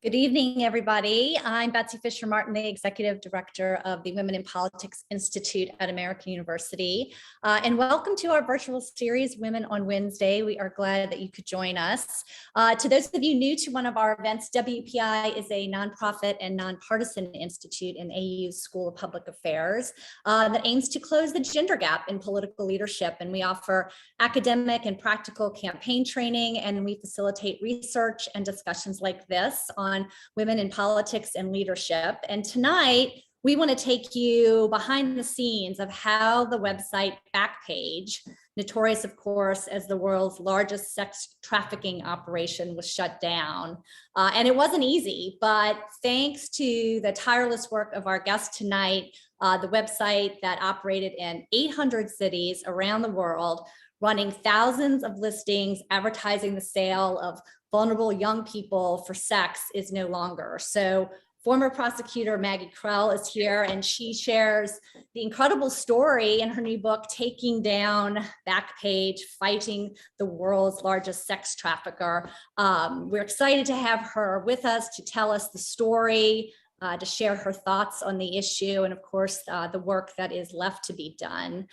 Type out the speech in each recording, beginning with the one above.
Good evening, everybody. I'm Betsy Fischer Martin, the Executive Director of the Women in Politics Institute at American University. And welcome to our virtual series, Women on Wednesday. We are glad that you could join us. To those of you new to one of our events, WPI is a nonprofit and nonpartisan institute in AU's School of Public Affairs that aims to close the gender gap in political leadership. And we offer academic and practical campaign training, and we facilitate research and discussions like this on women in politics and leadership. And tonight, we want to take you behind the scenes of how the website Backpage, notorious, of course, as the world's largest sex trafficking operation, was shut down. And it wasn't easy, but thanks to the tireless work of our guest tonight, the website that operated in 800 cities around the world, running thousands of listings, advertising the sale of vulnerable young people for sex, is no longer. So former prosecutor Maggy Krell is here, and she shares the incredible story in her new book, Taking Down Backpage, Fighting the World's Largest Sex Trafficker. We're excited to have her with us to tell us the story, to share her thoughts on the issue, and of course, the work that is left to be done.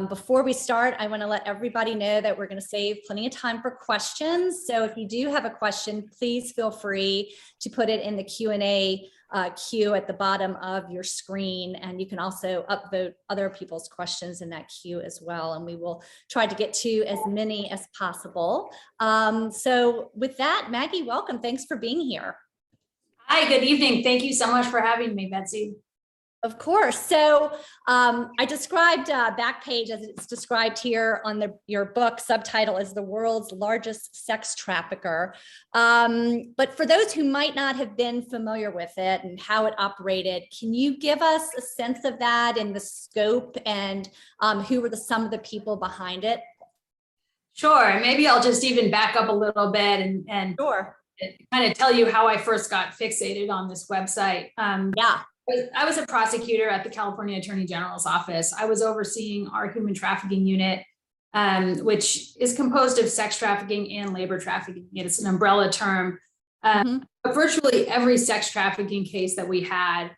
Before we start, I want to let everybody know that we're going to save plenty of time for questions. So if you do have a question, please feel free to put it in the Q&A queue at the bottom of your screen. And you can also upvote other people's questions in that queue as well. And we will try to get to as many as possible. So with that, Maggy, welcome. Thanks for being here. Hi, good evening. Thank you so much for having me, Betsy. Of course. So I described Backpage as it's described here on your book subtitle as the world's largest sex trafficker. But for those who might not have been familiar with it and how it operated, can you give us a sense of that and the scope and who were some of the people behind it? Sure. Maybe I'll just even back up a little bit and sure. Kind of tell you how I first got fixated on this website. Yeah. I was a prosecutor at the California Attorney General's office. I was overseeing our human trafficking unit, which is composed of sex trafficking and labor trafficking. It's an umbrella term. But virtually every sex trafficking case that we had,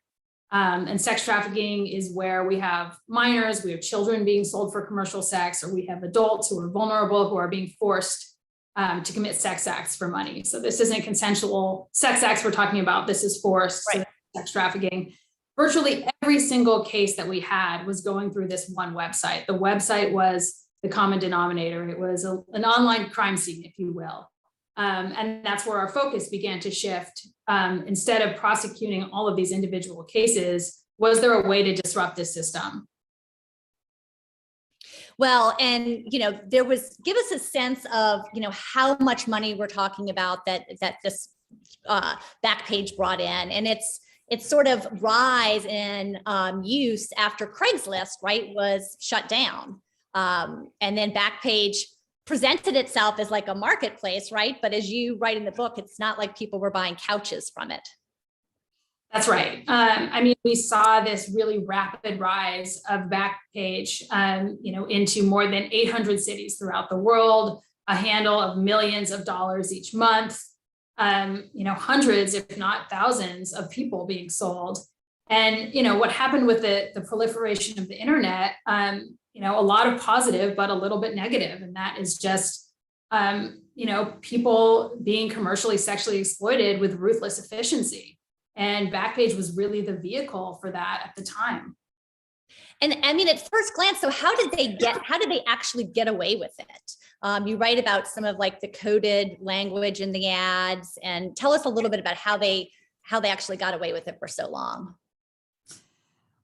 and sex trafficking is where we have minors, we have children being sold for commercial sex, or we have adults who are vulnerable, who are being forced to commit sex acts for money. So this isn't consensual sex acts we're talking about. This is forced sex trafficking. Virtually every single case that we had was going through this one website. The website was the common denominator. It was an online crime scene, if you will. And that's where our focus began to shift. Instead of prosecuting all of these individual cases, was there a way to disrupt this system? Well, and, give us a sense of, how much money we're talking about that this Backpage brought in, and its sort of rise in use after Craigslist, right, was shut down. And then Backpage presented itself as like a marketplace, right? But as you write in the book, it's not like people were buying couches from it. That's right. I mean, we saw this really rapid rise of Backpage, into more than 800 cities throughout the world, a handle of millions of dollars each month, hundreds, if not thousands of people being sold. And, what happened with the proliferation of the internet, a lot of positive, but a little bit negative. And that is just, people being commercially sexually exploited with ruthless efficiency. And Backpage was really the vehicle for that at the time. And I mean, at first glance, so how did they actually get away with it? You write about some of like the coded language in the ads, and tell us a little bit about how they actually got away with it for so long.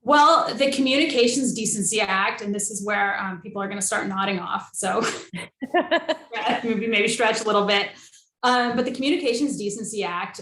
Well, the Communications Decency Act, and this is where people are going to start nodding off. So maybe stretch a little bit. But the Communications Decency Act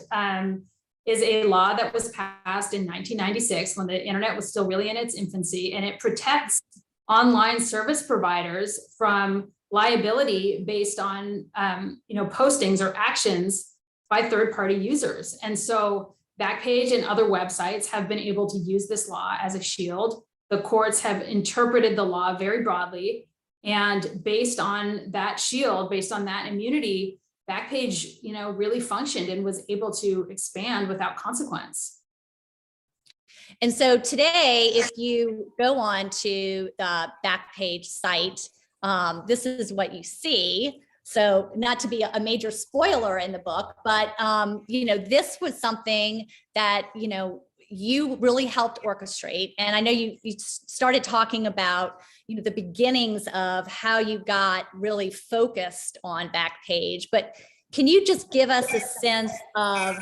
is a law that was passed in 1996 when the internet was still really in its infancy, and it protects online service providers from liability based on postings or actions by third-party users. And so Backpage and other websites have been able to use this law as a shield. The courts have interpreted the law very broadly, and based on that shield, based on that immunity, Backpage, really functioned and was able to expand without consequence. And so today, if you go on to the Backpage site, this is what you see. So not to be a major spoiler in the book, but this was something that, you really helped orchestrate. And I know you started talking about, the beginnings of how you got really focused on Backpage, but can you just give us a sense of,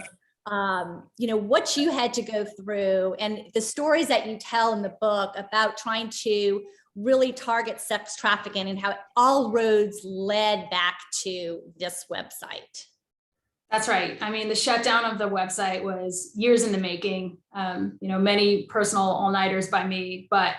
what you had to go through and the stories that you tell in the book about trying to really target sex trafficking and how all roads led back to this website? That's right. I mean, the shutdown of the website was years in the making, many personal all-nighters by me, but,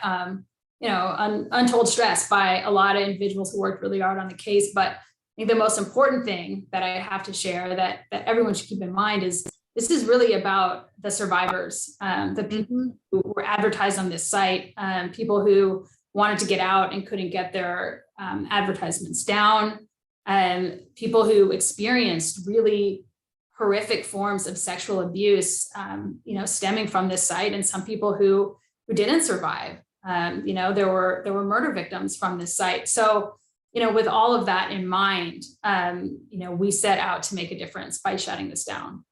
untold stress by a lot of individuals who worked really hard on the case. But I think the most important thing that I have to share that everyone should keep in mind is this is really about the survivors, the people who were advertised on this site, people who wanted to get out and couldn't get their advertisements down, and people who experienced really horrific forms of sexual abuse, stemming from this site, and some people who didn't survive. There were murder victims from this site. So, with all of that in mind, we set out to make a difference by shutting this down.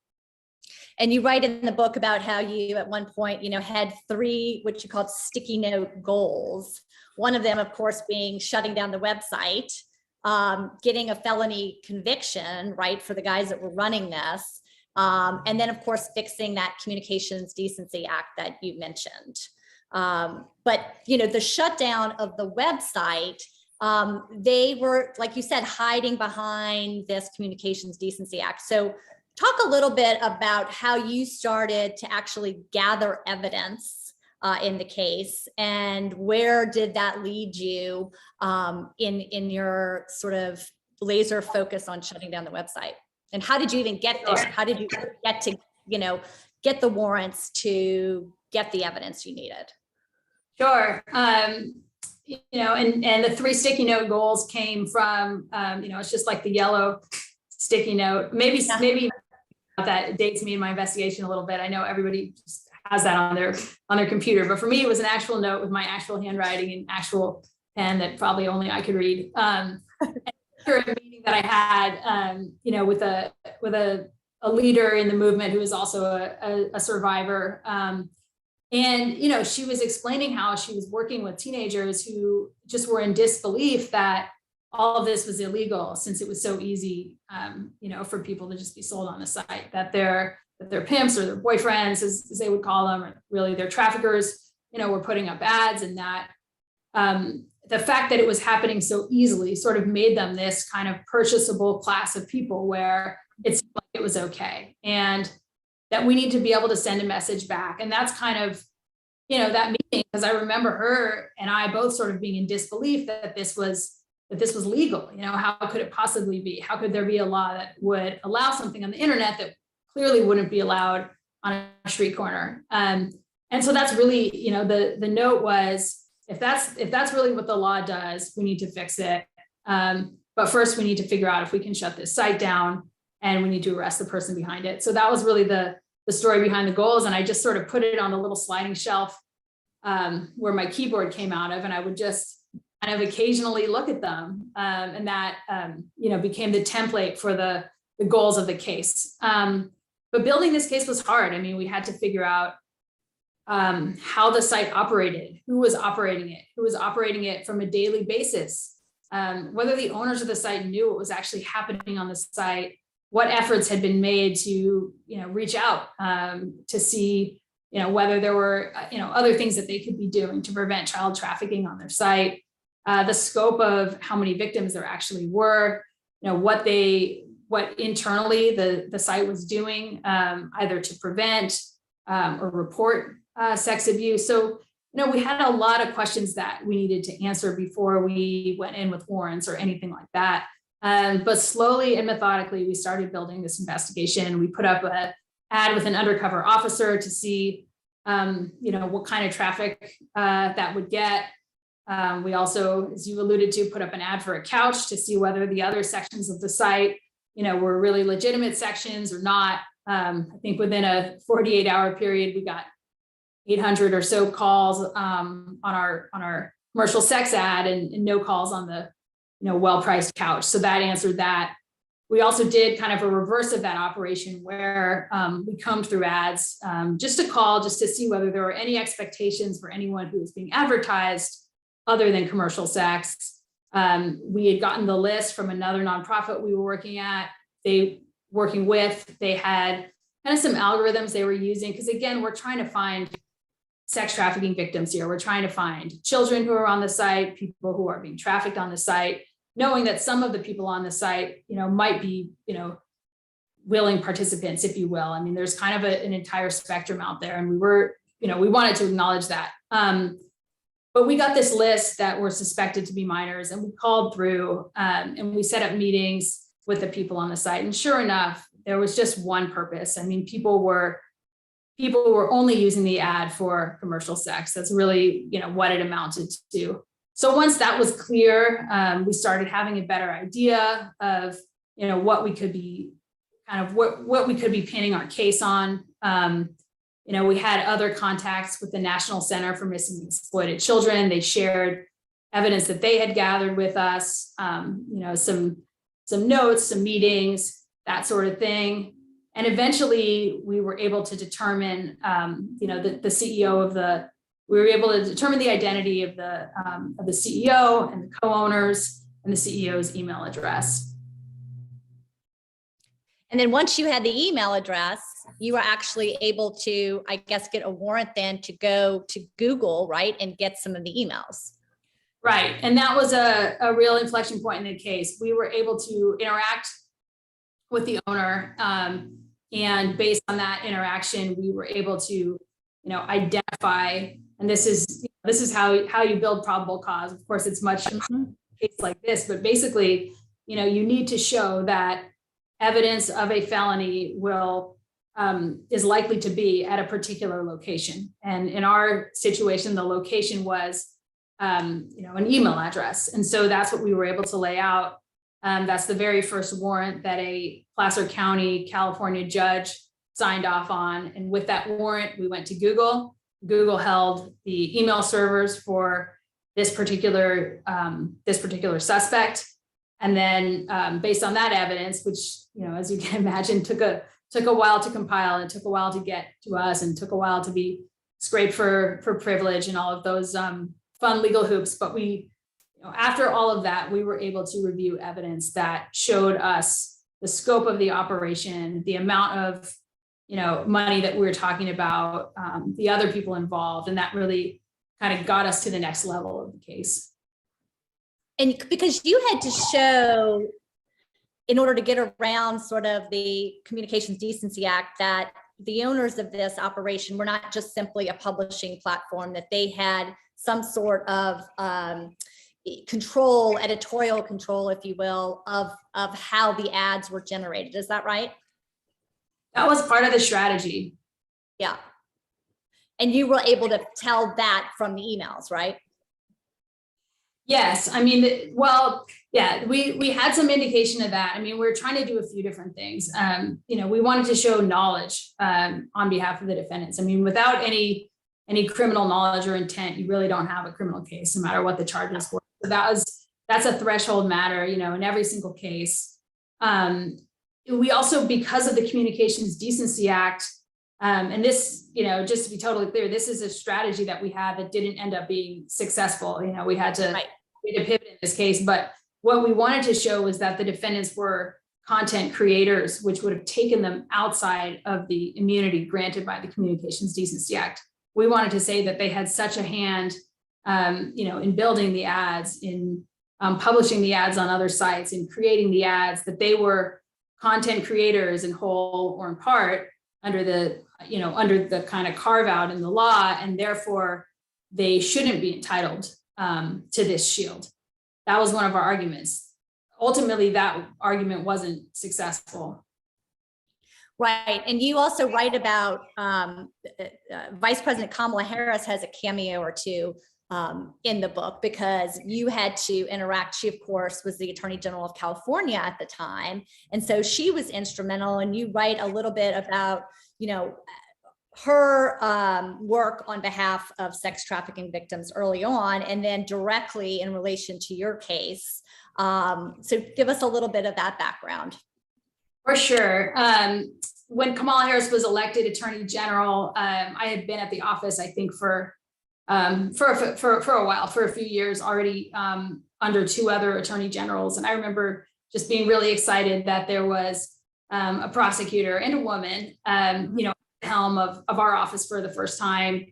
And you write in the book about how you, at one point, had 3, what you called sticky note goals. One of them, of course, being shutting down the website, getting a felony conviction, right, for the guys that were running this. And then, of course, fixing that Communications Decency Act that you mentioned. But, the shutdown of the website, they were, like you said, hiding behind this Communications Decency Act. So talk a little bit about how you started to actually gather evidence in the case, and where did that lead you in your sort of laser focus on shutting down the website? And how did you even get there? How did you get to, get the warrants to get the evidence you needed? Sure. And the 3 sticky note goals came from, it's just like the yellow sticky note. Maybe that dates me in my investigation a little bit. I know everybody just has that on their computer, but for me, it was an actual note with my actual handwriting and actual pen that probably only I could read. After a meeting that I had, with a leader in the movement who is also a survivor, and she was explaining how she was working with teenagers who just were in disbelief that all of this was illegal, since it was so easy, for people to just be sold on the site, that they're pimps or their boyfriends, as they would call them, or really their traffickers, were putting up ads, and that the fact that it was happening so easily sort of made them this kind of purchasable class of people where it seemed like it was okay, and that we need to be able to send a message back. And that's kind of, that meeting, because I remember her and I both sort of being in disbelief that this was legal. How could it possibly be? How could there be a law that would allow something on the internet that clearly wouldn't be allowed on a street corner? And so that's really, the note was, if that's really what the law does, we need to fix it. But first we need to figure out if we can shut this site down, and we need to arrest the person behind it. So that was really the story behind the goals. And I just sort of put it on the little sliding shelf where my keyboard came out of, and I would just kind of occasionally look at them. And that, became the template for the goals of the case. But building this case was hard. I mean, we had to figure out how the site operated, who was operating it from a daily basis, whether the owners of the site knew what was actually happening on the site, what efforts had been made to, reach out to see, whether there were, other things that they could be doing to prevent child trafficking on their site, the scope of how many victims there actually were, what internally the site was doing, either to prevent or report sex abuse. So, we had a lot of questions that we needed to answer before we went in with warrants or anything like that. But slowly and methodically, we started building this investigation. We put up an ad with an undercover officer to see, what kind of traffic that would get. We also, as you alluded to, put up an ad for a couch to see whether the other sections of the site were really legitimate sections or not. I think within a 48-hour period, we got 800 or so calls on our commercial sex ad, and no calls on the well-priced couch. So that answered that. We also did kind of a reverse of that operation where we combed through ads just to see whether there were any expectations for anyone who was being advertised other than commercial sex. We had gotten the list from another nonprofit we were working with. They had kind of some algorithms they were using, because again, we're trying to find sex trafficking victims here. We're trying to find children who are on the site, people who are being trafficked on the site, knowing that some of the people on the site, might be, willing participants, if you will. I mean, there's kind of an entire spectrum out there, and we wanted to acknowledge that. But we got this list that were suspected to be minors, and we called through and we set up meetings with the people on the site. And sure enough, there was just one purpose. I mean, people were only using the ad for commercial sex. That's really, what it amounted to. So once that was clear, we started having a better idea of, what we could be pinning our case on. We had other contacts with the National Center for Missing and Exploited Children. They shared evidence that they had gathered with us, some notes, some meetings, that sort of thing. And eventually we were able to determine, we were able to determine the identity of the CEO and the co-owners and the CEO's email address. And then once you had the email address, you were actually able to, I guess, get a warrant then to go to Google, right, and get some of the emails. Right. And that was a real inflection point in the case. We were able to interact with the owner. And based on that interaction, we were able to, identify, and this is how you build probable cause. Of course, it's much case like this, but basically, you need to show that evidence of a felony is likely to be at a particular location. And in our situation, the location was, an email address. And so that's what we were able to lay out. That's the very first warrant that a Placer County, California judge signed off on. And with that warrant, we went to Google. Google held the email servers for this particular suspect. And then based on that evidence, which, as you can imagine, took a while to compile, and took a while to get to us, and took a while to be scraped for privilege and all of those fun legal hoops. But after all of that, we were able to review evidence that showed us the scope of the operation, the amount of, money that we were talking about, the other people involved, and that really kind of got us to the next level of the case. And because you had to show, in order to get around sort of the Communications Decency Act, that the owners of this operation were not just simply a publishing platform, that they had some sort of control, editorial control, if you will, of how the ads were generated. Is that right? That was part of the strategy. Yeah. And you were able to tell that from the emails, right? Yes. I mean, well, yeah, we had some indication of that. I mean, we're trying to do a few different things. We wanted to show knowledge on behalf of the defendants. I mean, without any criminal knowledge or intent, you really don't have a criminal case, no matter what the charges were. So that's a threshold matter, in every single case. We also, because of the Communications Decency Act, and this, just to be totally clear, this is a strategy that we had that didn't end up being successful. We had to pivot in this case, but what we wanted to show was that the defendants were content creators, which would have taken them outside of the immunity granted by the Communications Decency Act. We wanted to say that they had such a hand, in building the ads, in publishing the ads on other sites, in creating the ads, that they were content creators in whole or in part under the kind of carve out in the law, and therefore they shouldn't be entitled to this shield. That was one of our arguments. Ultimately, that argument wasn't successful. Right. And you also write about Vice President Kamala Harris has a cameo or two in the book, because you had to interact. She, of course, was the Attorney General of California at the time. And so she was instrumental, and you write a little bit about, her work on behalf of sex trafficking victims early on, and then directly in relation to your case. So give us a little bit of that background. For sure. When Kamala Harris was elected Attorney General, I had been at the office, I think, for a while, for a few years already, under two other attorney generals. And I remember just being really excited that there was a prosecutor and a woman, at the helm of our office for the first time.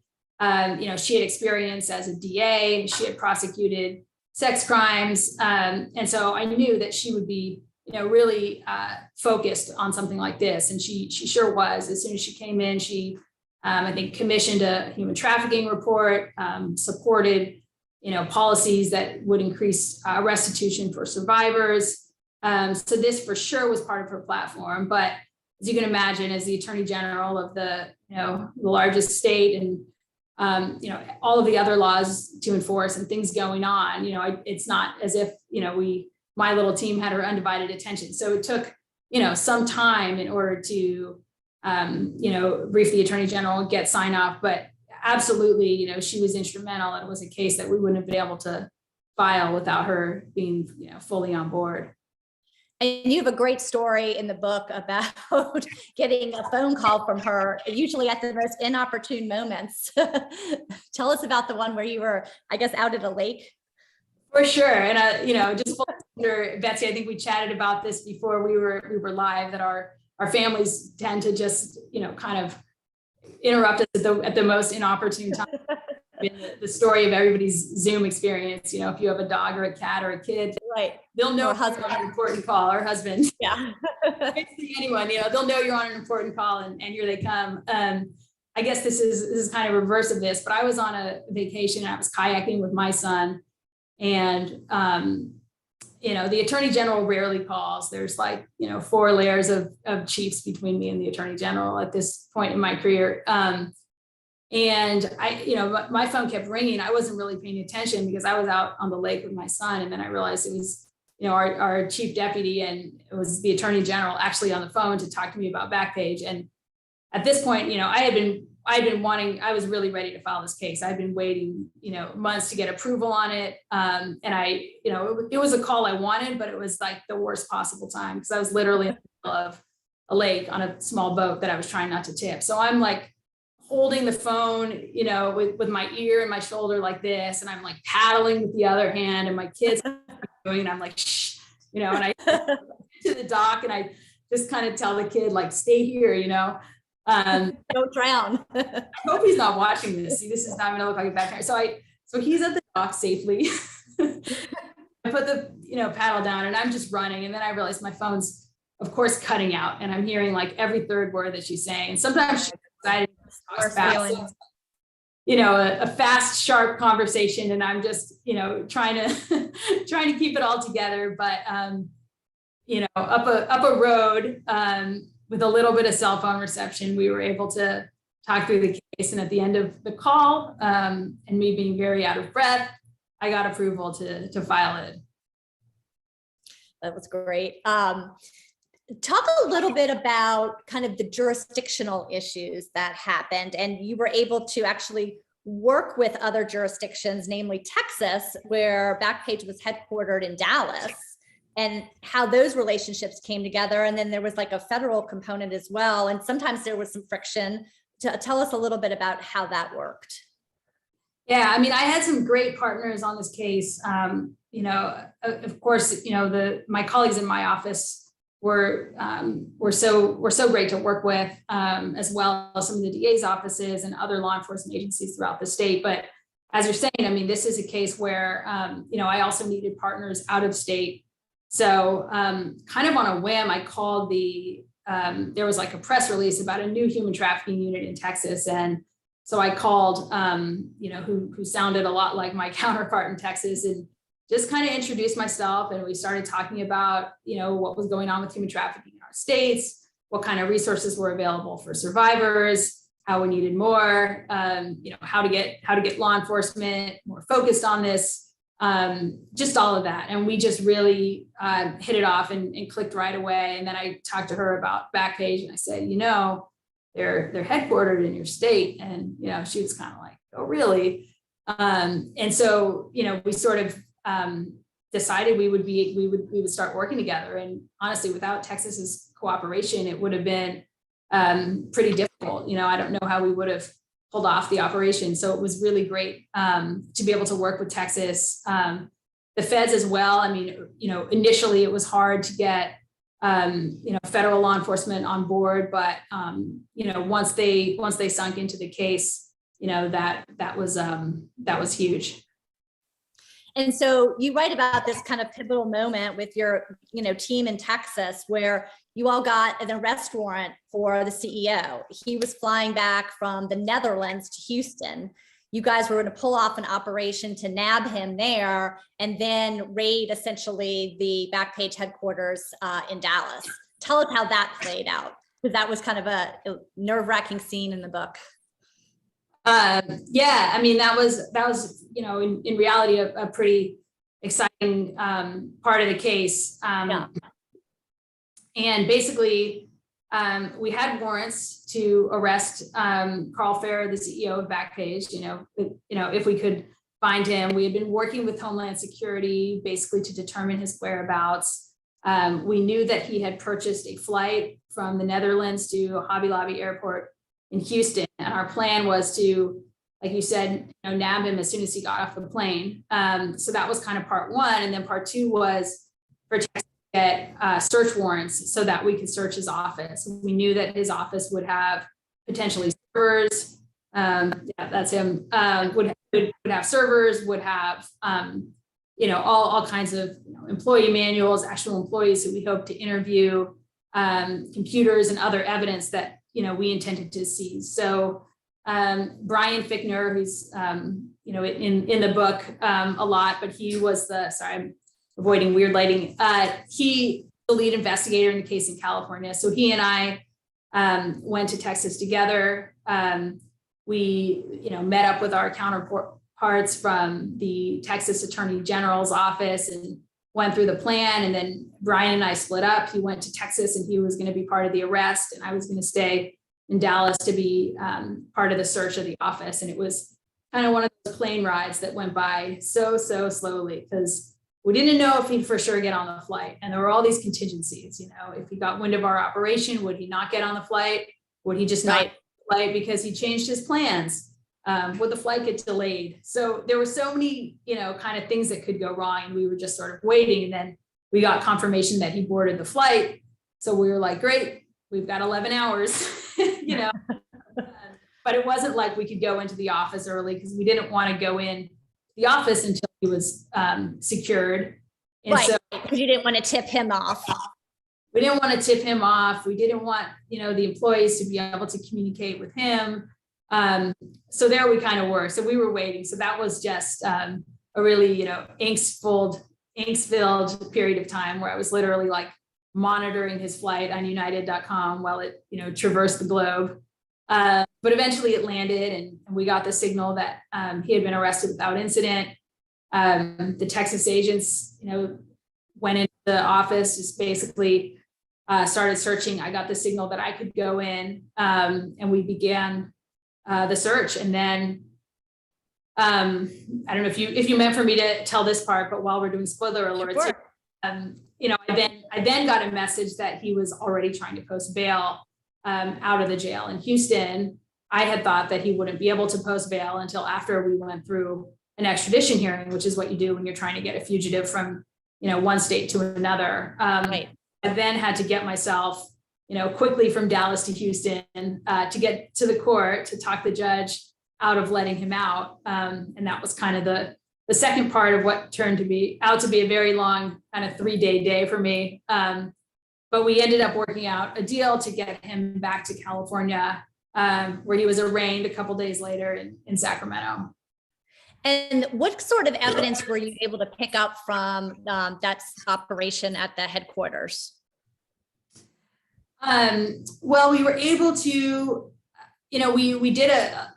She had experience as a DA, she had prosecuted sex crimes. And so I knew that she would be, really focused on something like this. And she sure was. As soon as she came in, she I think commissioned a human trafficking report, supported, policies that would increase restitution for survivors. So this for sure was part of her platform. But as you can imagine, as the Attorney General of the largest state, and all of the other laws to enforce and things going on, it's not as if my little team had her undivided attention. So it took some time in order to brief the Attorney General and get sign off, but absolutely, she was instrumental. And it was a case that we wouldn't have been able to file without her being, fully on board. And you have a great story in the book about getting a phone call from her, usually at the most inopportune moments. Tell us about the one where you were, I guess, out at a lake. For sure. And, just Betsy, I think we chatted about this before we were live, that our families tend to just, kind of interrupt us at the most inopportune time. The story of everybody's Zoom experience, if you have a dog or a cat or a kid, right, they'll know you're on an important call, or husband. Yeah. Basically anyone, they'll know you're on an important call, and here they come. I guess this is kind of reverse of this, but I was on a vacation and I was kayaking with my son, and the Attorney General rarely calls. There's 4 layers of chiefs between me and the Attorney General at this point in my career. And I, my phone kept ringing. I wasn't really paying attention because I was out on the lake with my son. And then I realized it was, our chief deputy, and it was the Attorney General actually on the phone to talk to me about Backpage. And at this point, I was really ready to file this case. I'd been waiting, months to get approval on it. And it was a call I wanted, but it was like the worst possible time, because I was literally in the middle of a lake on a small boat that I was trying not to tip. So I'm holding the phone, with my ear and my shoulder like this, and I'm paddling with the other hand, and my kids are doing, and I'm shh, and I to the dock, and I just kind of tell the kid stay here, don't drown. I hope he's not watching this. See, this is not going to look like a bad parent. So he's at the dock safely. I put the paddle down, and I'm just running, and then I realized my phone's, of course, cutting out, and I'm hearing every third word that she's saying. And sometimes she's excited. Fast, a fast, sharp conversation, and I'm just, trying to keep it all together. But, up a road, with a little bit of cell phone reception, we were able to talk through the case. And at the end of the call, and me being very out of breath, I got approval to file it. That was great. Talk a little bit about kind of the jurisdictional issues that happened, and you were able to actually work with other jurisdictions, namely Texas, where Backpage was headquartered in Dallas, and how those relationships came together. And then there was a federal component as well. And sometimes there was some friction. Tell us a little bit about how that worked. Yeah, I had some great partners on this case. Of course, my colleagues in my office were so great to work with, as well as some of the DA's offices and other law enforcement agencies throughout the state. But as you're saying, this is a case where, I also needed partners out of state. So kind of on a whim, I called there was a press release about a new human trafficking unit in Texas. And so I called, who sounded a lot like my counterpart in Texas, and just kind of introduced myself, and we started talking about, what was going on with human trafficking in our states, what kind of resources were available for survivors. how we needed more, how to get law enforcement more focused on this, just all of that. And we just really hit it off and clicked right away. And then I talked to her about Backpage, and I said, they're headquartered in your state. And, she was kind of like, oh, really? And so, we sort of decided we would start working together. And honestly, without Texas's cooperation, it would have been pretty difficult. I don't know how we would have pulled off the operation. So it was really great to be able to work with Texas, the feds as well. I mean, initially it was hard to get, federal law enforcement on board, but once they sunk into the case, that was huge. And so you write about this kind of pivotal moment with your, team in Texas, where you all got an arrest warrant for the CEO. He was flying back from the Netherlands to Houston. You guys were going to pull off an operation to nab him there and then raid essentially the Backpage headquarters in Dallas. Tell us how that played out, because that was kind of a nerve-wracking scene in the book. Yeah, I mean, that was, in reality, a pretty exciting part of the case. Yeah. And basically, we had warrants to arrest Karl Farrer, the CEO of Backpage. If we could find him. We had been working with Homeland Security basically to determine his whereabouts. We knew that he had purchased a flight from the Netherlands to Hobby Lobby Airport in Houston, and our plan was to, like you said, nab him as soon as he got off the plane. So that was kind of part one, and then part two was for Texas to get search warrants so that we could search his office. We knew that his office would have potentially servers. Yeah, that's him. Would have servers. Would have all kinds of employee manuals, actual employees who we hope to interview, computers and other evidence that we intended to seize. So Brian Fichtner, who's in the book a lot, but he was I'm avoiding weird lighting. He the lead investigator in the case in California. So he and I went to Texas together. We met up with our counterparts from the Texas Attorney General's office and went through the plan. And then Brian and I split up. He went to Texas and he was going to be part of the arrest, and I was going to stay in Dallas to be part of the search of the office. And it was kind of one of those plane rides that went by so slowly, because we didn't know if he'd for sure get on the flight. And there were all these contingencies. If he got wind of our operation, would he not get on the flight? Would he just not get on the flight because he changed his plans? Would the flight get delayed? So there were so many, kind of things that could go wrong, and we were just sort of waiting. And then we got confirmation that he boarded the flight. So we were like, great, we've got 11 hours, but it wasn't like we could go into the office early, because we didn't want to go in the office until he was secured. And right, because you didn't want to tip him off. We didn't want to tip him off. We didn't want, the employees to be able to communicate with him. So there we kind of were. So we were waiting. So that was just a really, angst-filled period of time where I was literally like monitoring his flight on United.com while it, traversed the globe. But eventually it landed, and we got the signal that he had been arrested without incident. The Texas agents, went into the office, just basically started searching. I got the signal that I could go in, and we began the search. And then I don't know if you meant for me to tell this part, but while we're doing spoiler alerts, sure. I then got a message that he was already trying to post bail out of the jail in Houston. I had thought that he wouldn't be able to post bail until after we went through an extradition hearing, which is what you do when you're trying to get a fugitive from, one state to another. Right. I then had to get myself, quickly from Dallas to Houston to get to the court to talk the judge out of letting him out. And that was kind of the second part of what turned out to be a very long kind of 3-day day for me. But we ended up working out a deal to get him back to California, where he was arraigned a couple days later in Sacramento. And what sort of evidence were you able to pick up from that operation at the headquarters? Well, we were able to, we did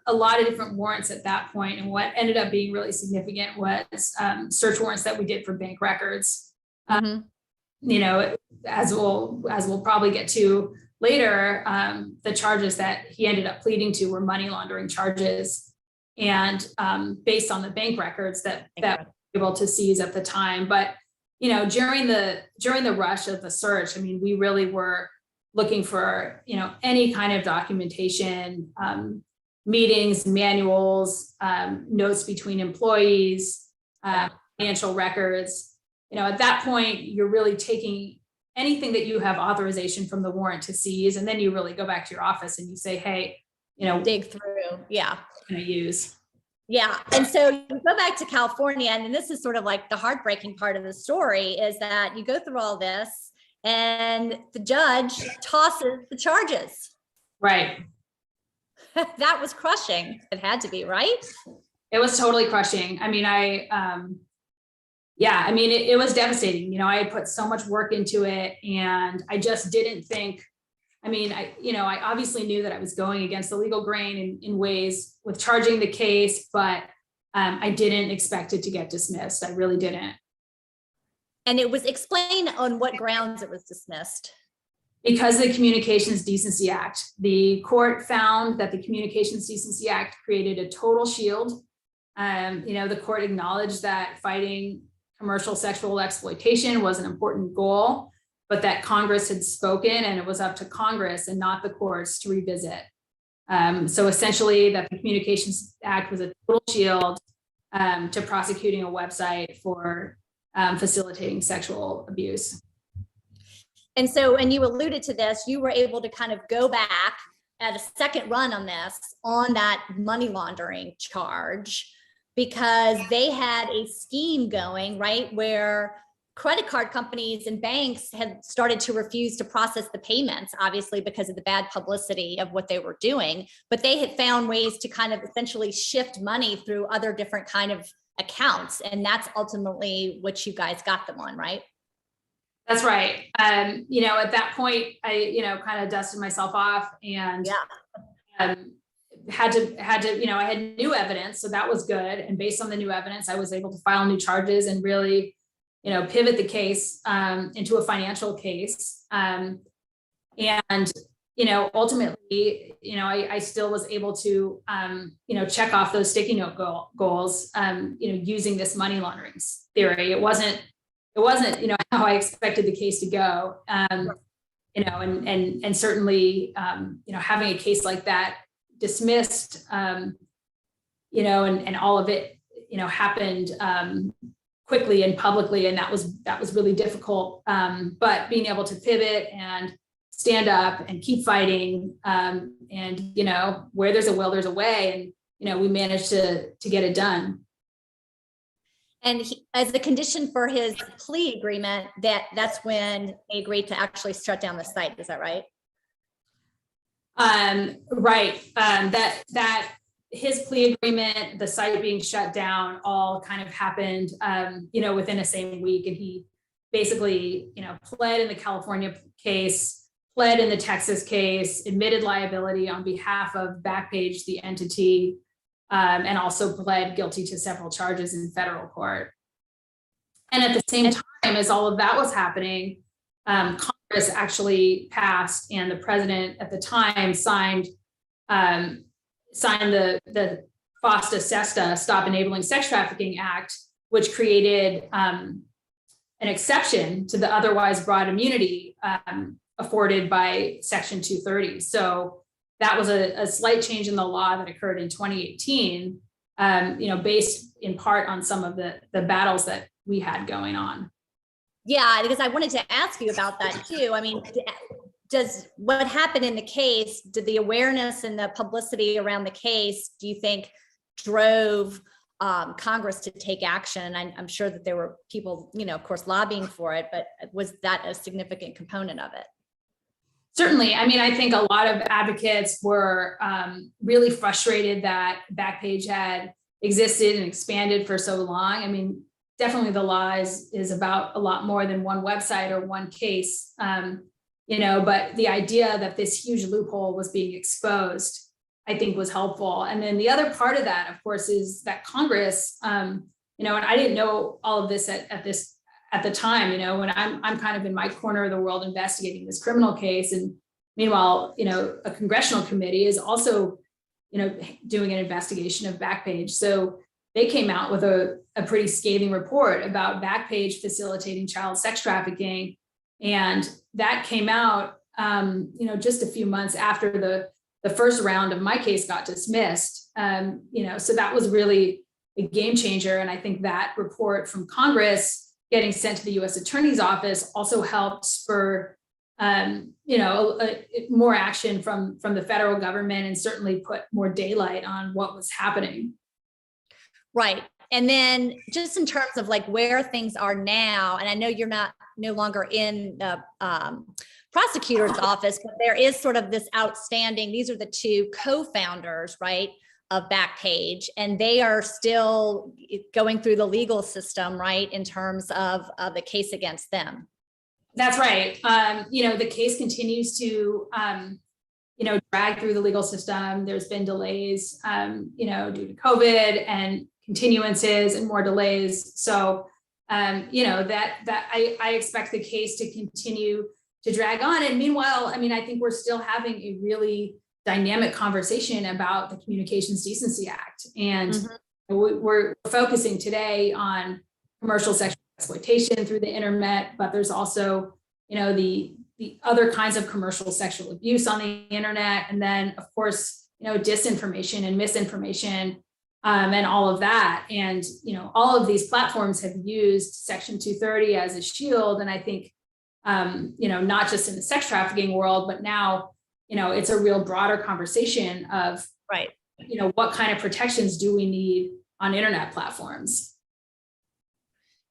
a lot of different warrants at that point, and what ended up being really significant was search warrants that we did for bank records. Mhm. As we'll probably get to later, the charges that he ended up pleading to were money laundering charges, and based on the bank records that we were able to seize at the time. But during the rush of the search, I mean, we really were looking for any kind of documentation, meetings, manuals, notes between employees, financial records. At that point, you're really taking anything that you have authorization from the warrant to seize, and then you really go back to your office and you say, hey, dig through. Yeah. Can I use? Yeah. And so you go back to California, and this is sort of like the heartbreaking part of the story, is that you go through all this and the judge tosses the charges. Right. That was crushing. It had to be, right? It was totally crushing. I mean, it was devastating. I had put so much work into it, and I just didn't think, I obviously knew that I was going against the legal grain in ways with charging the case, but I didn't expect it to get dismissed. I really didn't. And it was explained on what grounds it was dismissed. Because of the Communications Decency Act. The court found that the Communications Decency Act created a total shield. The court acknowledged that fighting commercial sexual exploitation was an important goal, but that Congress had spoken, and it was up to Congress and not the courts to revisit. So essentially, that the Communications Act was a total shield to prosecuting a website for facilitating sexual abuse. And so, and you alluded to this, you were able to kind of go back at a second run on this, on that money laundering charge, because they had a scheme going, right, where credit card companies and banks had started to refuse to process the payments, obviously because of the bad publicity of what they were doing, but they had found ways to kind of essentially shift money through other different kind of accounts. And that's ultimately what you guys got them on, right? That's right. At that point, I, kind of dusted myself off, and had to, I had new evidence. So that was good. And based on the new evidence, I was able to file new charges and really, pivot the case into a financial case. Ultimately, I still was able to, check off those sticky note goals, using this money laundering theory. It wasn't, how I expected the case to go, and certainly, having a case like that dismissed, and all of it, happened quickly and publicly, and that was really difficult. But being able to pivot and stand up and keep fighting, and where there's a will, there's a way, and we managed to get it done. And as a condition for his plea agreement, that's when they agreed to actually shut down the site. Is that right? Right. That his plea agreement, the site being shut down, all kind of happened, within the same week. And he basically, pled in the California case, pled in the Texas case, admitted liability on behalf of Backpage, the entity, and also pled guilty to several charges in federal court. And at the same time as all of that was happening, Congress actually passed, and the president at the time signed the FOSTA-SESTA, Stop Enabling Sex Trafficking Act, which created an exception to the otherwise broad immunity afforded by Section 230. So that was a slight change in the law that occurred in 2018, based in part on some of the battles that we had going on. Yeah, because I wanted to ask you about that too. I mean, does what happened in the case, did the awareness and the publicity around the case, do you think drove Congress to take action? I'm sure that there were people, of course, lobbying for it, but was that a significant component of it? Certainly. I mean, I think a lot of advocates were really frustrated that Backpage had existed and expanded for so long. I mean, definitely the law is about a lot more than one website or one case, but the idea that this huge loophole was being exposed I think was helpful. And then the other part of that, of course, is that Congress, and I didn't know all of this at the time, when I'm kind of in my corner of the world investigating this criminal case. And meanwhile, a congressional committee is also, doing an investigation of Backpage. So they came out with a pretty scathing report about Backpage facilitating child sex trafficking. And that came out, just a few months after the first round of my case got dismissed. So that was really a game changer. And I think that report from Congress getting sent to the U.S. Attorney's Office also helped spur, more action from the federal government, and certainly put more daylight on what was happening. Right. And then just in terms of like where things are now, and I know you're no longer in the prosecutor's office, but there is sort of this outstanding, these are the two co-founders, right, of Backpage, and they are still going through the legal system, right, in terms of the case against them. That's right. The case continues to, drag through the legal system. There's been delays, due to COVID and continuances and more delays. So, I expect the case to continue to drag on. And meanwhile, I think we're still having a really dynamic conversation about the Communications Decency Act. And we're focusing today on commercial sexual exploitation through the internet, but there's also, the other kinds of commercial sexual abuse on the internet. And then, of course, disinformation and misinformation, and all of that. And, all of these platforms have used Section 230 as a shield. And I think, not just in the sex trafficking world, but now, it's a real broader conversation of, right, what kind of protections do we need on internet platforms?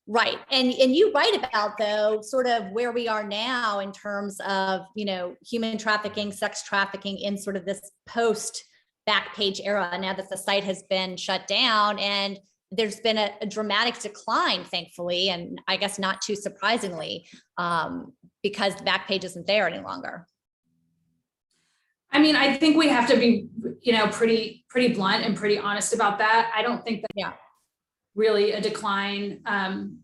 Right. And you write about, though, sort of where we are now in terms of, human trafficking, sex trafficking in sort of this post Backpage era, now that the site has been shut down, and there's been a dramatic decline, thankfully, and I guess not too surprisingly, because Backpage isn't there any longer. I think we have to be, pretty blunt and pretty honest about that. I don't think that really a decline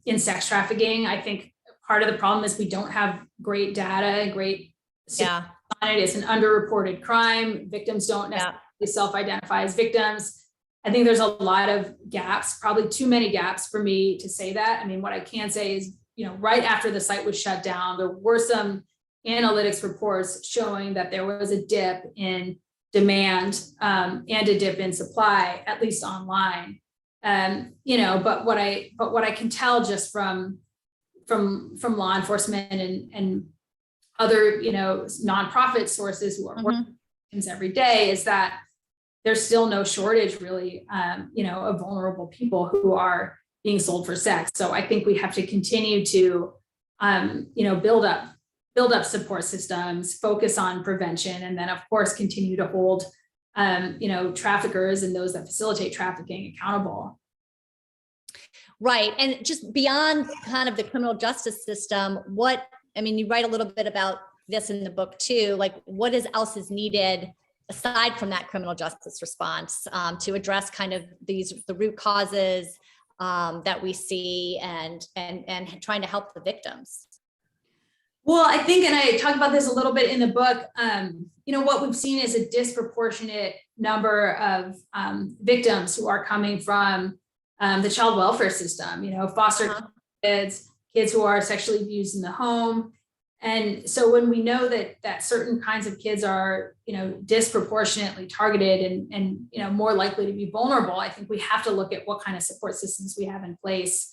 in sex trafficking. I think part of the problem is we don't have great data, great on it. It's an underreported crime. Victims don't necessarily self-identify as victims. I think there's a lot of gaps, probably too many gaps for me to say that. What I can say is, right after the site was shut down, there were some analytics reports showing that there was a dip in demand and a dip in supply, at least online. But what I can tell just from law enforcement and other, nonprofit sources who are working every day is that there's still no shortage really, of vulnerable people who are being sold for sex. So I think we have to continue to, build up support systems, focus on prevention, and then of course continue to hold, traffickers and those that facilitate trafficking accountable. Right. And just beyond kind of the criminal justice system, you write a little bit about this in the book too, like what else is needed aside from that criminal justice response to address kind of the root causes that we see and trying to help the victims? Well, I think, and I talk about this a little bit in the book, what we've seen is a disproportionate number of victims who are coming from the child welfare system, foster kids who are sexually abused in the home. And so when we know that certain kinds of kids are, disproportionately targeted and more likely to be vulnerable, I think we have to look at what kind of support systems we have in place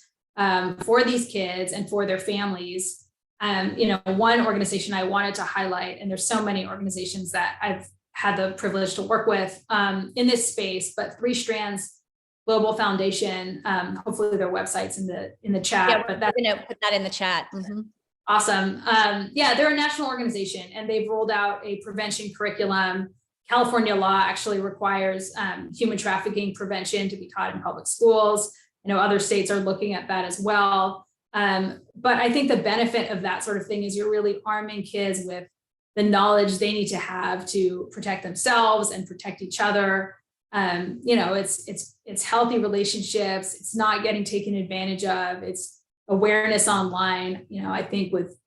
for these kids and for their families. One organization I wanted to highlight, and there's so many organizations that I've had the privilege to work with in this space, but Three Strands Global Foundation, hopefully their website's in the chat. Yeah, but we're gonna put that in the chat. Awesome. They're a national organization and they've rolled out a prevention curriculum. California law actually requires human trafficking prevention to be taught in public schools. Other states are looking at that as well. But I think the benefit of that sort of thing is you're really arming kids with the knowledge they need to have to protect themselves and protect each other. It's healthy relationships. It's not getting taken advantage of. It's awareness online. I think with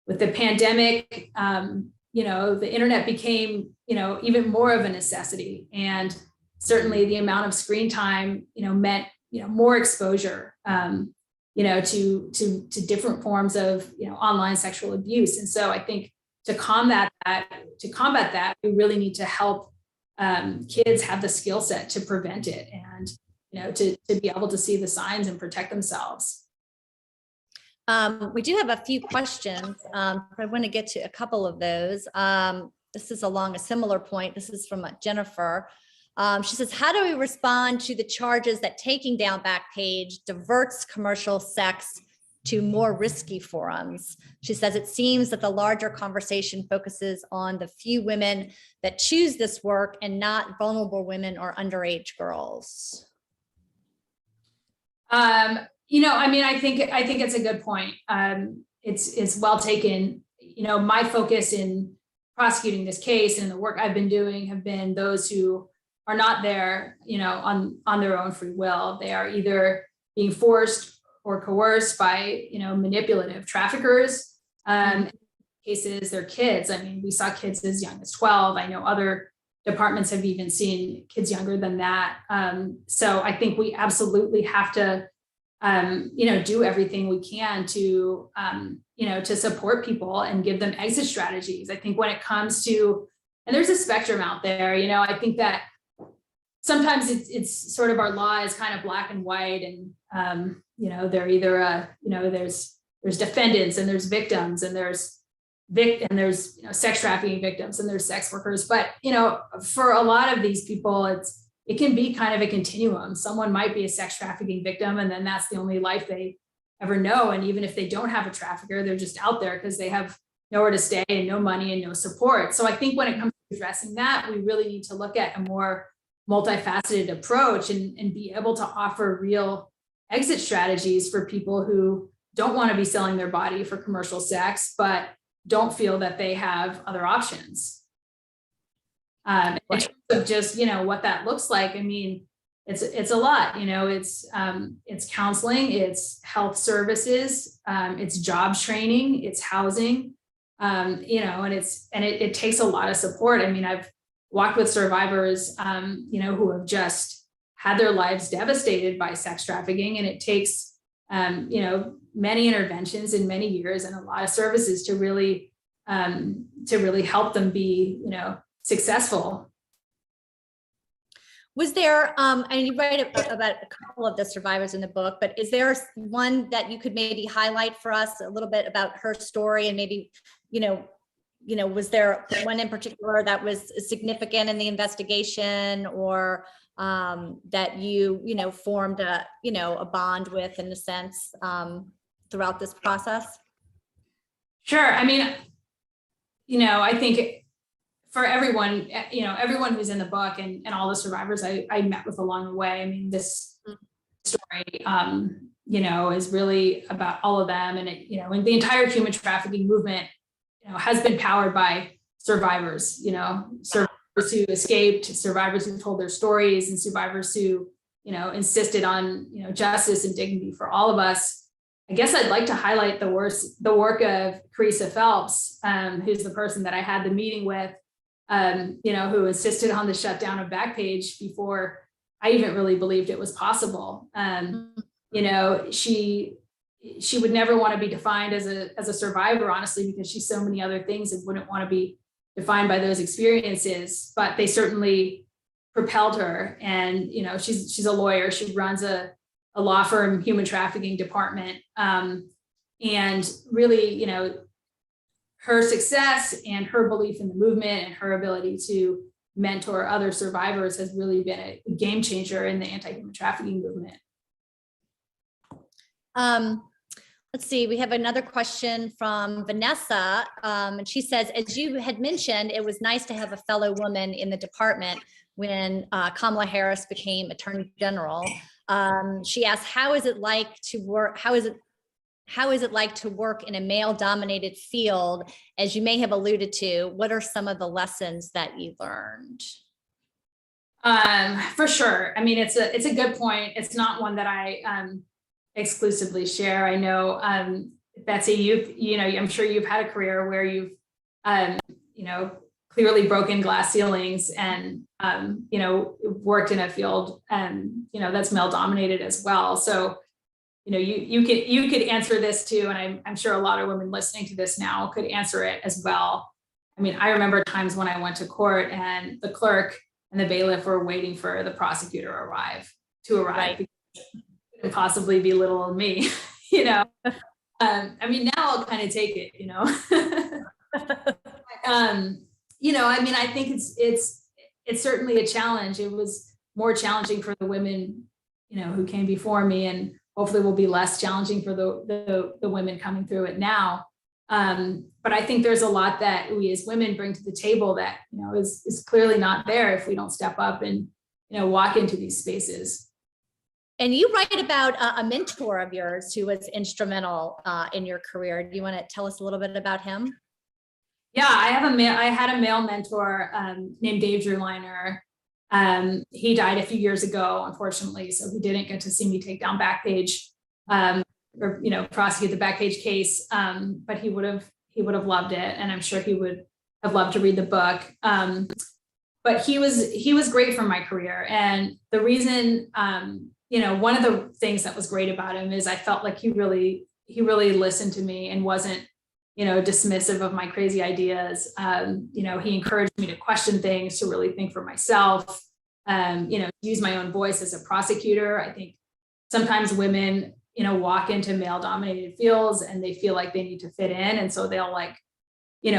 the pandemic, the internet became, even more of a necessity. And certainly the amount of screen time, meant, more exposure, to different forms of, online sexual abuse. And so I think to combat that, we really need to help kids have the skill set to prevent it and, to be able to see the signs and protect themselves. We do have a few questions. I want to get to a couple of those. This is along a similar point. This is from Jennifer. She says, how do we respond to the charges that taking down Backpage diverts commercial sex to more risky forums? She says, it seems that the larger conversation focuses on the few women that choose this work and not vulnerable women or underage girls. I think it's a good point. It's well taken. My focus in prosecuting this case and the work I've been doing have been those who are not there, on their own free will. They are either being forced or coerced by, manipulative traffickers. In cases, they're kids. We saw kids as young as 12. I know other departments have even seen kids younger than that. So I think we absolutely have to, do everything we can to, to support people and give them exit strategies. I think when it comes to, and there's a spectrum out there, I think that sometimes it's sort of our law is kind of black and white, and they're either there's defendants and there's victims and there's sex trafficking victims and there's sex workers. But for a lot of these people, it can be kind of a continuum. Someone might be a sex trafficking victim, and then that's the only life they ever know. And even if they don't have a trafficker, they're just out there because they have nowhere to stay and no money and no support. So I think when it comes to addressing that, we really need to look at a more multifaceted approach and be able to offer real exit strategies for people who don't want to be selling their body for commercial sex, but don't feel that they have other options. In terms of just, what that looks like, it's a lot, it's counseling, it's health services, it's job training, it's housing, and it takes a lot of support. I've walked with survivors, who have just had their lives devastated by sex trafficking, and it takes, many interventions in many years and a lot of services to really help them be, successful. Was there, and you write about a couple of the survivors in the book, but is there one that you could maybe highlight for us a little bit about her story, and maybe, was there one in particular that was significant in the investigation, or that you, formed a bond with, in a sense, throughout this process? Sure. I think for everyone, everyone who's in the book and all the survivors I met with along the way, this story, is really about all of them. And and the entire human trafficking movement, has been powered by survivors, survivors who escaped, survivors who told their stories, and survivors who, insisted on, justice and dignity for all of us. I guess I'd like to highlight the work of Karisa Phelps, who's the person that I had the meeting with, who insisted on the shutdown of Backpage before I even really believed it was possible. She would never want to be defined as a survivor, honestly, because she's so many other things and wouldn't want to be defined by those experiences, but they certainly propelled her. And, she's a lawyer. She runs a law firm, human trafficking department. And really, her success and her belief in the movement and her ability to mentor other survivors has really been a game changer in the anti-human trafficking movement. Let's see, we have another question from Vanessa. And she says, as you had mentioned, it was nice to have a fellow woman in the department when Kamala Harris became Attorney General. She asked, how is it like to work? How how is it like to work in a male-dominated field? As you may have alluded to, what are some of the lessons that you learned? For sure. I mean, it's a good point. It's not one that I exclusively share. I know, Betsy, I'm sure you've had a career where you've, clearly broken glass ceilings and, worked in a field, that's male dominated as well. So, you could answer this too. And I'm sure a lot of women listening to this now could answer it as well. I mean, I remember times when I went to court and the clerk and the bailiff were waiting for the prosecutor to arrive. Right. Because it couldn't possibly be little old me, I mean, now I'll kind of take it, I think it's certainly a challenge. It was more challenging for the women, who came before me, and hopefully will be less challenging for the women coming through it now. But I think there's a lot that we as women bring to the table that, is clearly not there if we don't step up and, walk into these spaces. And you write about a mentor of yours who was instrumental in your career. Do you want to tell us a little bit about him? Yeah, I had a male mentor named Dave Drewliner. He died a few years ago, unfortunately, so he didn't get to see me take down Backpage or prosecute the Backpage case. But he would have loved it, and I'm sure he would have loved to read the book. But he was great for my career, and the reason, one of the things that was great about him is I felt like he really listened to me and wasn't, dismissive of my crazy ideas. He encouraged me to question things, to really think for myself, use my own voice as a prosecutor. I think sometimes women, walk into male dominated fields and they feel like they need to fit in. And so they'll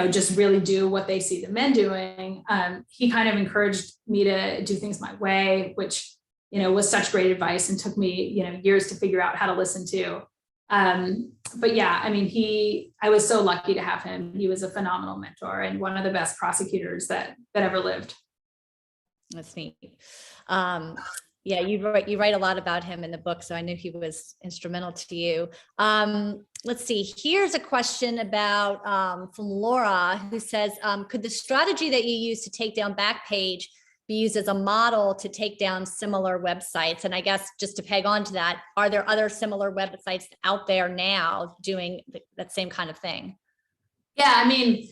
just really do what they see the men doing. He kind of encouraged me to do things my way, which, was such great advice and took me, years to figure out how to listen to. But yeah, I mean, I was so lucky to have him. He was a phenomenal mentor and one of the best prosecutors that ever lived. That's neat. Yeah, you write a lot about him in the book, so I knew he was instrumental to you. Let's see, here's a question about from Laura, who says, could the strategy that you use to take down Backpage be used as a model to take down similar websites? And I guess just to peg on to that, are there other similar websites out there now doing that same kind of thing? Yeah, I mean,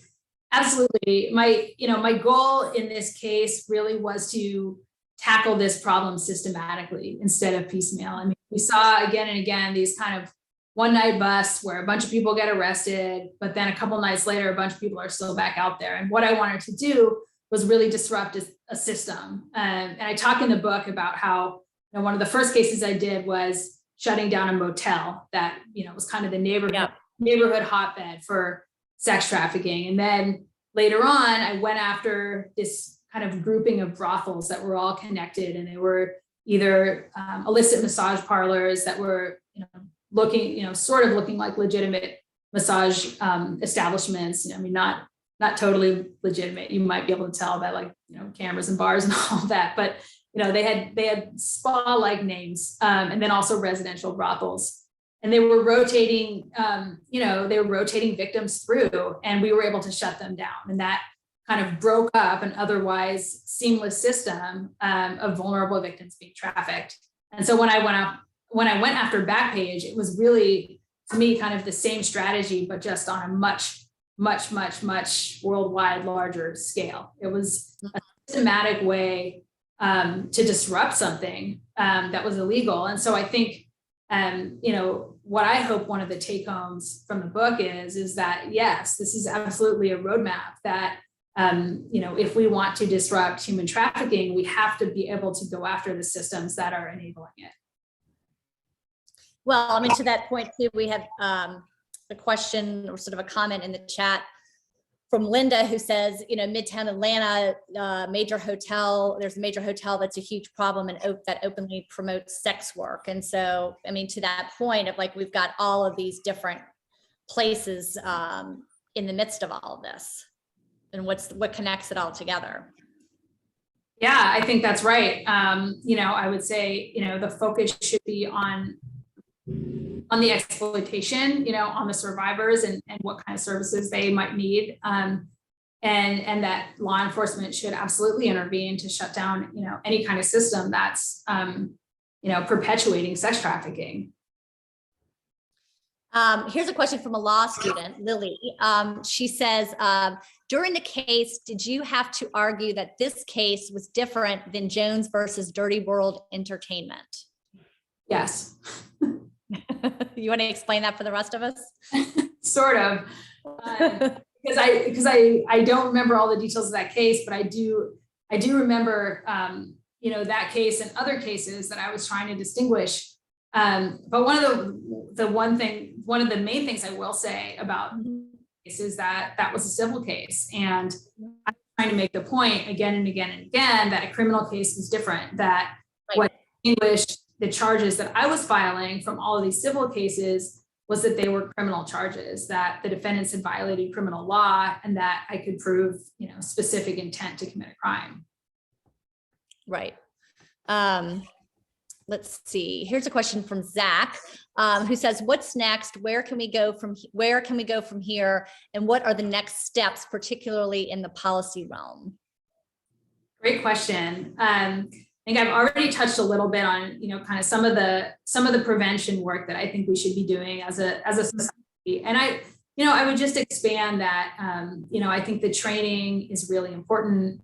absolutely. My goal in this case really was to tackle this problem systematically instead of piecemeal. I mean, we saw again and again these kind of one night busts where a bunch of people get arrested, but then a couple nights later, a bunch of people are still back out there. And what I wanted to do was really disrupt a system. And I talk in the book about how one of the first cases I did was shutting down a motel that was kind of the neighborhood hotbed for sex trafficking. And then later on, I went after this kind of grouping of brothels that were all connected, and they were either illicit massage parlors that were looking sort of looking like legitimate massage establishments. I mean, not totally legitimate. You might be able to tell by cameras and bars and all that, but they had spa-like names, and then also residential brothels, and they were rotating victims through, and we were able to shut them down, and that kind of broke up an otherwise seamless system of vulnerable victims being trafficked. And so when I went after Backpage, it was really, to me, kind of the same strategy, but just on a much worldwide larger scale. It was a systematic way to disrupt something that was illegal. And so I think, what I hope one of the take homes from the book is that, yes, this is absolutely a roadmap that, if we want to disrupt human trafficking, we have to be able to go after the systems that are enabling it. Well, I mean, to that point too, we have a question or sort of a comment in the chat from Linda, who says, Midtown Atlanta, major hotel, there's a major hotel that's a huge problem and that openly promotes sex work. And so, I mean, to that point of we've got all of these different places in the midst of all of this, and what connects it all together. Yeah, I think that's right. I would say, the focus should be on on the exploitation, on the survivors and what kind of services they might need. And that law enforcement should absolutely intervene to shut down, any kind of system that's, perpetuating sex trafficking. Here's a question from a law student, Lily. She says, during the case, did you have to argue that this case was different than Jones versus Dirty World Entertainment? Yes. You want to explain that for the rest of us? Sort of. Because I don't remember all the details of that case, but I do remember, that case and other cases that I was trying to distinguish. But one of the main things I will say about this is that was a civil case, and I'm trying to make the point again and again and again that a criminal case is different. That what distinguished the charges that I was filing from all of these civil cases was that they were criminal charges, that the defendants had violated criminal law, and that I could prove, specific intent to commit a crime. Right. Let's see. Here's a question from Zach, who says, "What's next? Where can we go from here? And what are the next steps, particularly in the policy realm?" Great question. I think I've already touched a little bit on, kind of some of the prevention work that I think we should be doing as a society. And I would just expand that. I think the training is really important,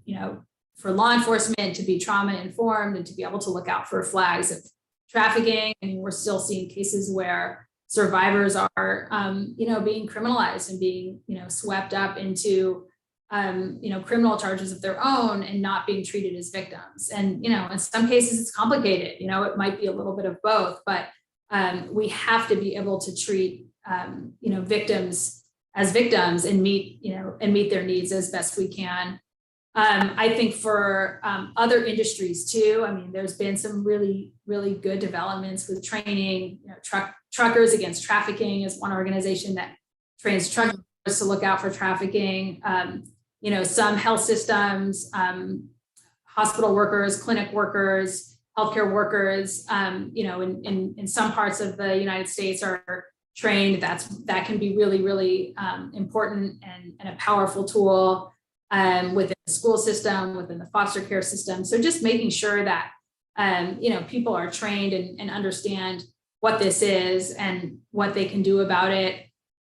for law enforcement to be trauma informed and to be able to look out for flags of trafficking. I mean, we're still seeing cases where survivors are, being criminalized and being, swept up into, criminal charges of their own and not being treated as victims. And, in some cases it's complicated, it might be a little bit of both, but we have to be able to treat, victims as victims and meet their needs as best we can. I think for other industries too, I mean, there's been some really, really good developments with training. Truckers Against Trafficking is one organization that trains truckers to look out for trafficking. Some health systems, hospital workers, clinic workers, healthcare workers, in some parts of the United States are trained. That can be really, really important and a powerful tool. Within the school system, within the foster care system. So just making sure that, people are trained and understand what this is and what they can do about it.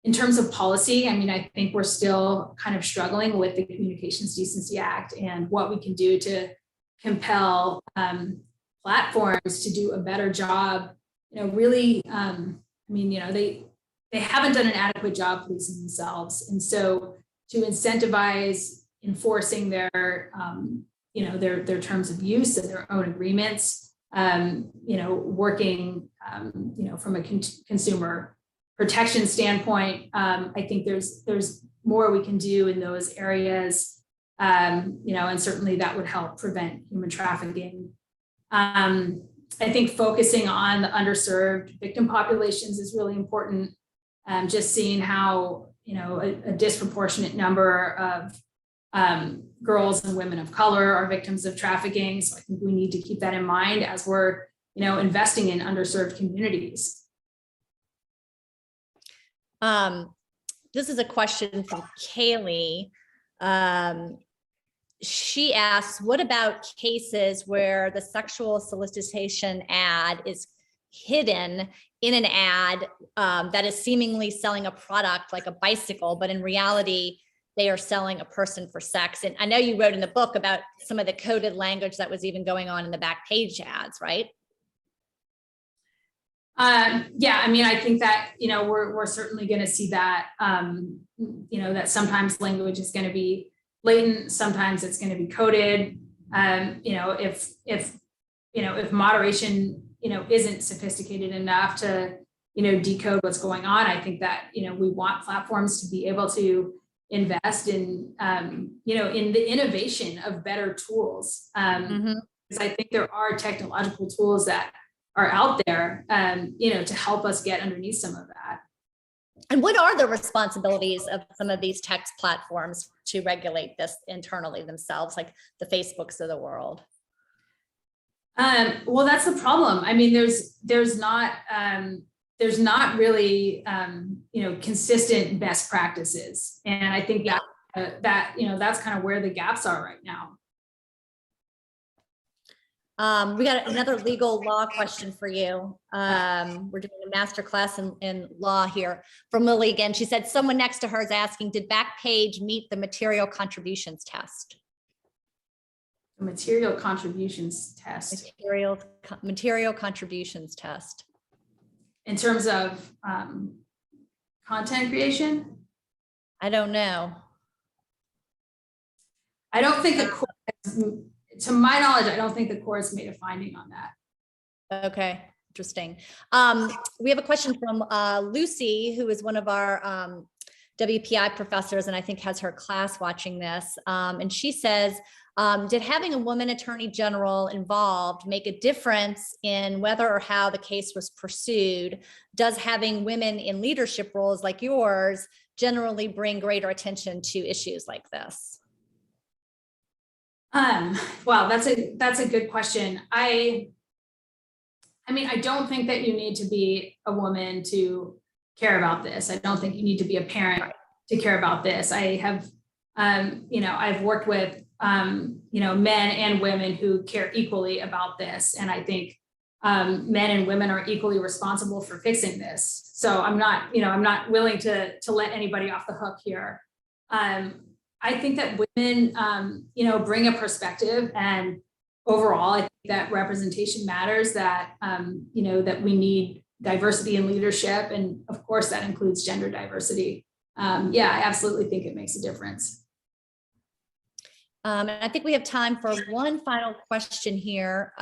In terms of policy, I mean, I think we're still kind of struggling with the Communications Decency Act and what we can do to compel platforms to do a better job. Really, they haven't done an adequate job policing themselves. And so to incentivize enforcing their terms of use and their own agreements, working, from a consumer protection standpoint, I think there's more we can do in those areas, and certainly that would help prevent human trafficking. I think focusing on the underserved victim populations is really important. Just seeing how, a disproportionate number of girls and women of color are victims of trafficking. So I think we need to keep that in mind as we're, investing in underserved communities. This is a question from Kaylee. She asks, what about cases where the sexual solicitation ad is hidden in an ad that is seemingly selling a product like a bicycle, but in reality, they are selling a person for sex? And I know you wrote in the book about some of the coded language that was even going on in the Backpage ads, right? Yeah, I mean, I think that, we're certainly going to see that, that sometimes language is going to be latent, sometimes it's going to be coded. If moderation, isn't sophisticated enough to, decode what's going on, I think that, we want platforms to be able to invest in, in the innovation of better tools. Because I think there are technological tools that are out there, to help us get underneath some of that. And what are the responsibilities of some of these tech platforms to regulate this internally themselves, like the Facebooks of the world? Well, that's the problem. I mean, there's not there's not really, consistent best practices. And I think that's kind of where the gaps are right now. We got another legal law question for you. We're doing a master class in law here from Lily again. She said someone next to her is asking, did Backpage meet the material contributions test? The material contributions test. Material contributions test. In terms of content creation? I don't know. I don't think the court has, to my knowledge, I don't think the court's made a finding on that. Okay, interesting. We have a question from Lucy, who is one of our WPI professors, and I think has her class watching this. And she says, did having a woman attorney general involved make a difference in whether or how the case was pursued? Does having women in leadership roles like yours generally bring greater attention to issues like this? Well, that's a good question. I mean, I don't think that you need to be a woman to care about this. I don't think you need to be a parent to care about this. I have, I've worked with, men and women who care equally about this. And I think men and women are equally responsible for fixing this. So I'm not willing to let anybody off the hook here. I think that women, bring a perspective, and overall, I think that representation matters, that, that we need diversity in leadership. And of course, that includes gender diversity. I absolutely think it makes a difference. And I think we have time for one final question here.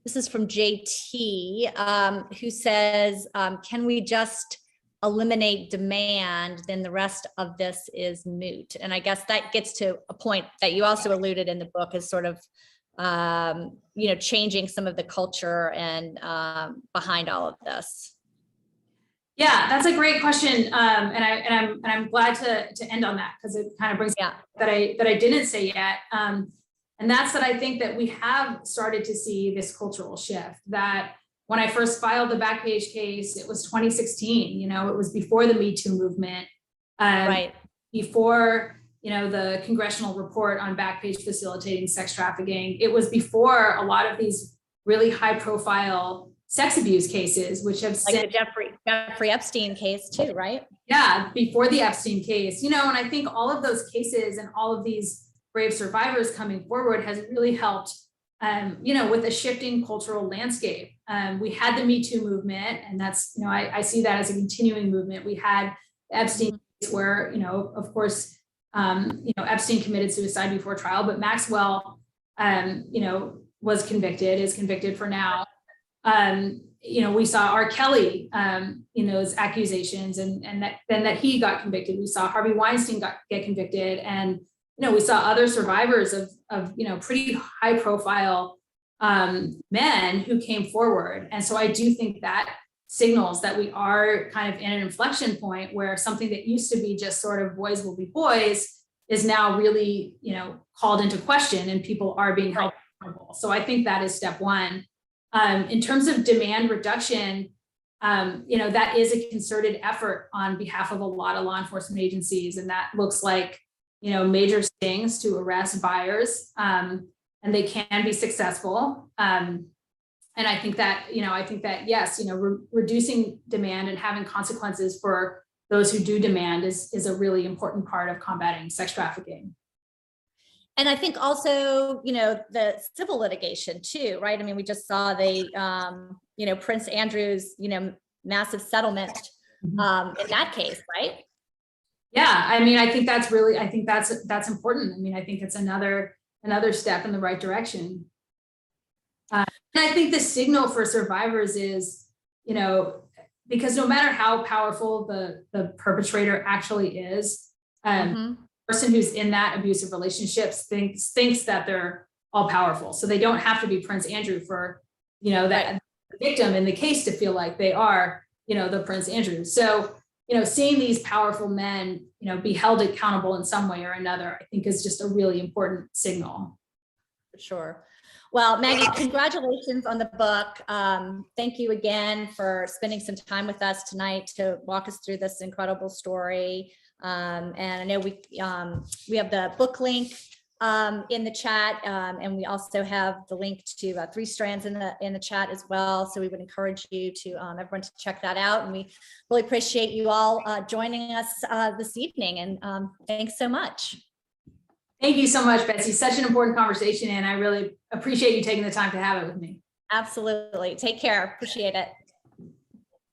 This is from JT, who says, can we just eliminate demand, then the rest of this is moot? And I guess that gets to a point that you also alluded in the book, is sort of, changing some of the culture and behind all of this. Yeah, that's a great question, and I'm glad to end on that, because it kind of brings up that I didn't say yet, and that's that I think that we have started to see this cultural shift. That when I first filed the Backpage case, it was 2016. It was before the Me Too movement, right? Before the congressional report on Backpage facilitating sex trafficking. It was before a lot of these really high-profile sex abuse cases, which have like the Jeffrey Epstein case too, right? Yeah, before the Epstein case, and I think all of those cases and all of these brave survivors coming forward has really helped, with a shifting cultural landscape. We had the Me Too movement, and that's, I see that as a continuing movement. We had the Epstein case where, of course, Epstein committed suicide before trial, but Maxwell, is convicted for now. We saw R. Kelly, his accusations, and that he got convicted. We saw Harvey Weinstein get convicted, and we saw other survivors of pretty high profile men who came forward. And so I do think that signals that we are kind of in an inflection point where something that used to be just sort of boys will be boys is now really called into question, and people are being held accountable. So I think that is step one. In terms of demand reduction, that is a concerted effort on behalf of a lot of law enforcement agencies. And that looks like, major stings to arrest buyers, and they can be successful. And I think that, yes, reducing demand and having consequences for those who do demand is a really important part of combating sex trafficking. And I think also, the civil litigation too, right? I mean, we just saw the, Prince Andrew's, massive settlement in that case, right? Yeah, I mean, I think that's important. I mean, I think it's another step in the right direction. And I think the signal for survivors is, because no matter how powerful the perpetrator actually is, person who's in that abusive relationships thinks that they're all powerful. So they don't have to be Prince Andrew for, that victim in the case to feel like they are, the Prince Andrew. So, seeing these powerful men, be held accountable in some way or another, I think is just a really important signal. For sure. Well, Maggie, congratulations on the book. Thank you again for spending some time with us tonight to walk us through this incredible story. And I know we have the book link in the chat, and we also have the link to 3 strands in the chat as well. So we would encourage you to everyone to check that out. And we really appreciate you all joining us this evening. And thanks so much. Thank you so much, Betsy. Such an important conversation, and I really appreciate you taking the time to have it with me. Absolutely. Take care. Appreciate it.